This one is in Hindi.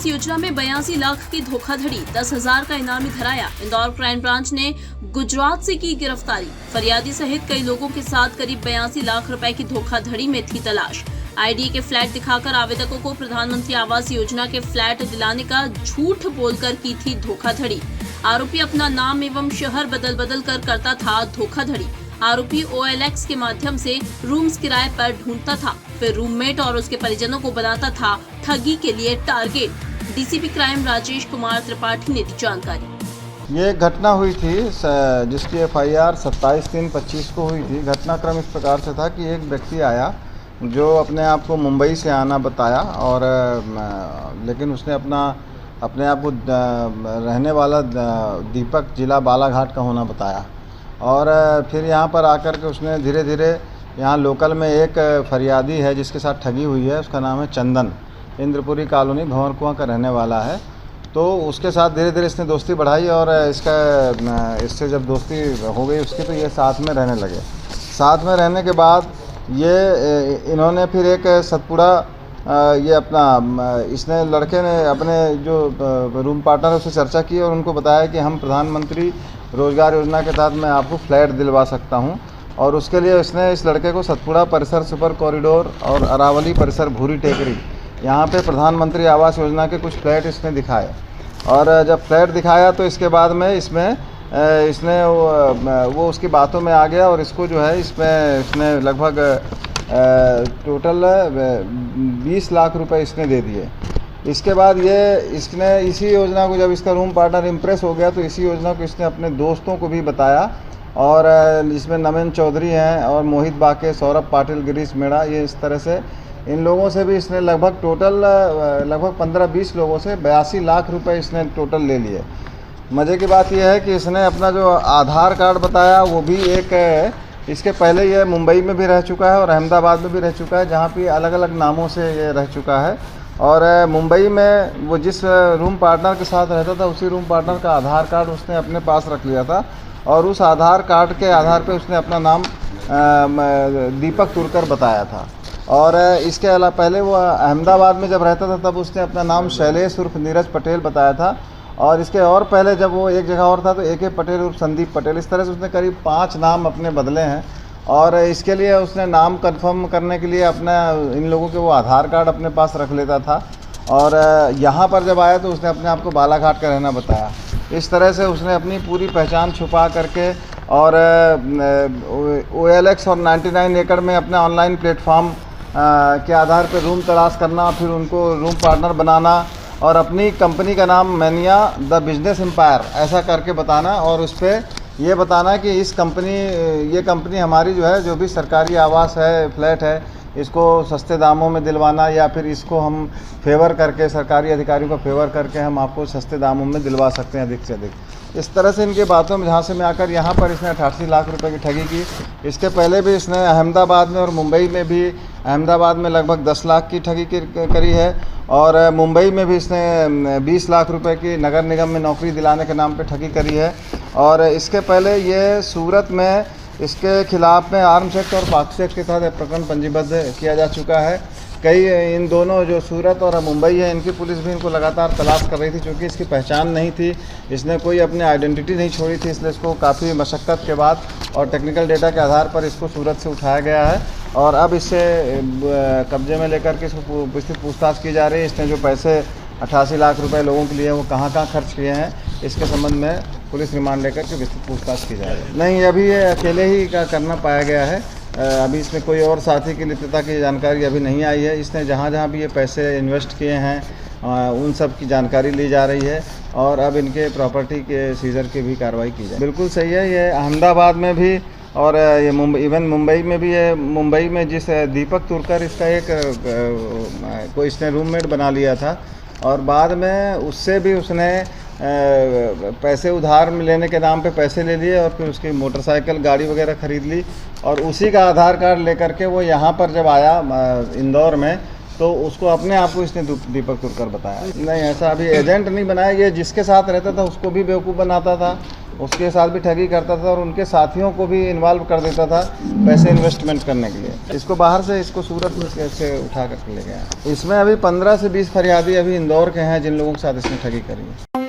आवास योजना में 82 लाख की धोखाधड़ी, 10,000 का इनामी धराया। इंदौर क्राइम ब्रांच ने गुजरात से की गिरफ्तारी। फरियादी सहित कई लोगों के साथ करीब 82 लाख रुपए की धोखाधड़ी में थी तलाश। आईडी के फ्लैट दिखाकर आवेदकों को प्रधानमंत्री आवास योजना के फ्लैट दिलाने का झूठ बोलकर की थी धोखाधड़ी। आरोपी अपना नाम एवं शहर बदल बदल कर करता था धोखाधड़ी। आरोपी OLX के माध्यम से रूम्स किराए पर ढूंढता था, फिर रूममेट और उसके परिजनों को बनाता था ठगी के लिए target. DCP crime Rajesh Kumar Tripathi ने दी जानकारी। ये घटना हुई थी जिसकी FIR 27/3/25 को हुई थी। घटनाक्रम इस प्रकार से था कि एक व्यक्ति आया जो अपने आप को मुंबई से आना बताया और लेकिन उसने अपने आप को रहने वाला दीपक जिला बालाघाट का होना बताया और फिर यहाँ पर आकर के उसने धीरे धीरे यहाँ लोकल में एक फरियादी है जिसके साथ ठगी हुई है, उसका नाम है चंदन, इंद्रपुरी कॉलोनी भंवरकुआं का रहने वाला है। तो उसके साथ धीरे धीरे इसने दोस्ती बढ़ाई और इससे जब दोस्ती हो गई उसकी तो ये साथ में रहने लगे। साथ में रहने के बाद इन्होंने फिर एक सतपुड़ा इसने लड़के ने अपने जो रूम पार्टनर है उससे चर्चा की और उनको बताया कि हम प्रधानमंत्री रोजगार योजना के तहत मैं आपको फ्लैट दिलवा सकता हूं और उसके लिए इसने इस लड़के को सतपुड़ा परिसर सुपर कॉरिडोर और अरावली परिसर भूरी टेकरी यहाँ पे प्रधानमंत्री आवास योजना के कुछ फ्लैट इसने दिखाए और जब फ्लैट दिखाया तो इसके बाद में इसने वो उसकी बातों में आ गया और इसको जो है इसने लगभग टोटल 20 लाख रुपए इसने दे दिए। इसके बाद इसने इसी योजना को, जब इसका रूम पार्टनर इम्प्रेस हो गया तो इसी योजना को इसने अपने दोस्तों को भी बताया और इसमें नमेन चौधरी हैं और मोहित बाके, सौरभ पाटिल, गिरीश मेड़ा, ये इस तरह से इन लोगों से भी इसने लगभग टोटल 15-20 लोगों से 82 लाख रुपए इसने टोटल ले लिए। मज़े की बात यह है कि इसने अपना जो आधार कार्ड बताया वो भी इसके पहले ये मुंबई में भी रह चुका है और अहमदाबाद में भी रह चुका है, जहाँ पे अलग अलग नामों से ये रह चुका है। और मुंबई में वो जिस रूम पार्टनर के साथ रहता था उसी रूम पार्टनर का आधार कार्ड उसने अपने पास रख लिया था और उस आधार कार्ड के आधार पे उसने अपना नाम दीपक तुरकर बताया था। और इसके अलावा पहले वो अहमदाबाद में जब रहता था तब उसने अपना नाम शैलेश उर्फ नीरज पटेल बताया था और इसके और पहले जब वो एक जगह और था तो AK पटेल उर्फ संदीप पटेल, इस तरह से उसने करीब 5 नाम अपने बदले हैं। और इसके लिए उसने नाम कंफर्म करने के लिए अपना इन लोगों के वो आधार कार्ड अपने पास रख लेता था और यहाँ पर जब आया तो उसने अपने आप को बालाघाट का रहना बताया। इस तरह से उसने अपनी पूरी पहचान छुपा करके और OLX और 99 एकड़ में अपने ऑनलाइन प्लेटफॉर्म के आधार पर रूम तलाश करना, फिर उनको रूम पार्टनर बनाना और अपनी कंपनी का नाम मैनिया द बिजनेस एम्पायर ऐसा करके बताना और उस पर ये बताना कि ये कंपनी हमारी जो है, जो भी सरकारी आवास है, फ्लैट है, इसको सस्ते दामों में दिलवाना या फिर इसको हम फेवर करके, सरकारी अधिकारियों को फेवर करके हम आपको सस्ते दामों में दिलवा सकते हैं अधिक से अधिक। इस तरह से इनके बातों में झांसे में आकर यहाँ पर इसने 88 लाख रुपए की ठगी की। इसके पहले भी इसने अहमदाबाद में और मुंबई में भी, अहमदाबाद में लगभग 10 लाख की ठगी करी है और मुंबई में भी इसने 20 लाख रुपए की नगर निगम में नौकरी दिलाने के नाम पे ठगी करी है। और इसके पहले ये सूरत में इसके खिलाफ में आर्म्स एक्ट और पॉक्सो एक्ट के तहत प्रकरण पंजीबद्ध किया जा चुका है। कई इन दोनों जो सूरत और मुंबई है इनकी पुलिस भी इनको लगातार तलाश कर रही थी, क्योंकि इसकी पहचान नहीं थी, इसने कोई अपनी आइडेंटिटी नहीं छोड़ी थी, इसलिए इसको काफ़ी मशक्क़त के बाद और टेक्निकल डेटा के आधार पर इसको सूरत से उठाया गया है और अब इससे कब्जे में लेकर के इसको विस्तृत पूछताछ की जा रही है। इसने जो पैसे 88 लाख रुपए लोगों के लिए वो कहाँ खर्च किए हैं, इसके संबंध में पुलिस रिमांड लेकर के विस्तृत पूछताछ की जा रही है। नहीं, अभी ये अकेले ही का करना पाया गया है। अभी इसमें कोई और साथी की लिप्तता की जानकारी अभी नहीं आई है। इसने जहाँ जहाँ भी ये पैसे इन्वेस्ट किए हैं उन सब की जानकारी ली जा रही है और अब इनके प्रॉपर्टी के सीजर की भी कार्रवाई की जाए। बिल्कुल सही है, ये अहमदाबाद में भी और ये इवन मुंबई में भी है। मुंबई में जिस दीपक तुरकर इसका कोई इसने रूममेट बना लिया था और बाद में उससे भी उसने पैसे उधार लेने के नाम पे पैसे ले लिए और फिर उसकी मोटरसाइकिल, गाड़ी वगैरह ख़रीद ली और उसी का आधार कार्ड लेकर के वो यहाँ पर जब आया इंदौर में तो उसको अपने आप को इसने दीपक तुरकर बताया। नहीं, ऐसा अभी एजेंट नहीं बनाया, ये जिसके साथ रहता था उसको भी बेवकूफ़ बनाता था उसके साथ भी ठगी करता था और उनके साथियों को भी इन्वॉल्व कर देता था पैसे इन्वेस्टमेंट करने के लिए। इसको बाहर से इसको सूरत में कैसे उठा करके ले गया। इसमें अभी 15 से 20 फरियादी अभी इंदौर के हैं जिन लोगों के साथ इसने ठगी करी है।